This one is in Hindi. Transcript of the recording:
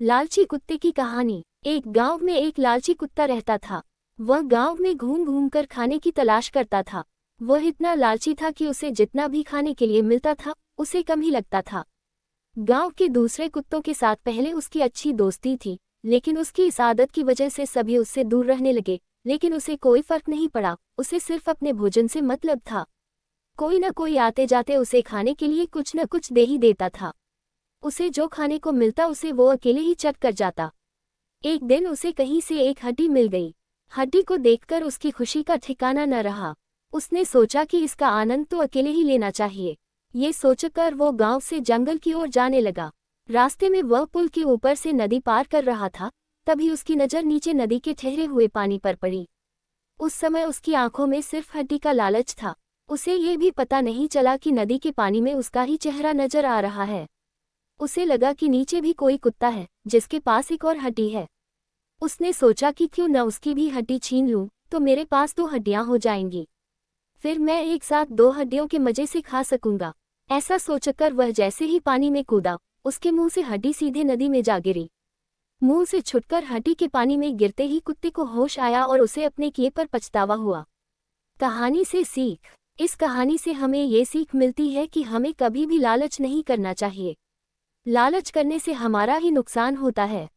लालची कुत्ते की कहानी। एक गांव में एक लालची कुत्ता रहता था। वह गांव में घूम घूम कर खाने की तलाश करता था। वह इतना लालची था कि उसे जितना भी खाने के लिए मिलता था उसे कम ही लगता था। गांव के दूसरे कुत्तों के साथ पहले उसकी अच्छी दोस्ती थी, लेकिन उसकी इस आदत की वजह से सभी उससे दूर रहने लगे। लेकिन उसे कोई फर्क नहीं पड़ा, उसे सिर्फ अपने भोजन से मतलब था। कोई न कोई आते जाते उसे खाने के लिए कुछ न कुछ दे ही देता था। उसे जो खाने को मिलता उसे वो अकेले ही चट कर जाता। एक दिन उसे कहीं से एक हड्डी मिल गई। हड्डी को देखकर उसकी खुशी का ठिकाना न रहा। उसने सोचा कि इसका आनंद तो अकेले ही लेना चाहिए। ये सोचकर वो गांव से जंगल की ओर जाने लगा। रास्ते में वह पुल के ऊपर से नदी पार कर रहा था, तभी उसकी नज़र नीचे नदी के ठहरे हुए पानी पर पड़ी। उस समय उसकी आंखों में सिर्फ हड्डी का लालच था। उसे ये भी पता नहीं चला कि नदी के पानी में उसका ही चेहरा नजर आ रहा है। उसे लगा कि नीचे भी कोई कुत्ता है जिसके पास एक और हड्डी है। उसने सोचा कि क्यों न उसकी भी हड्डी छीन लूं, तो मेरे पास 2 हड्डियां हो जाएंगी। फिर मैं एक साथ 2 हड्डियों के मजे से खा सकूंगा। ऐसा सोचकर वह जैसे ही पानी में कूदा, उसके मुंह से हड्डी सीधे नदी में जा गिरी। मुंह से छुटकर हड्डी के पानी में गिरते ही कुत्ते को होश आया और उसे अपने किए पर पछतावा हुआ। कहानी से सीख। इस कहानी से हमें ये सीख मिलती है कि हमें कभी भी लालच नहीं करना चाहिए। लालच करने से हमारा ही नुकसान होता है।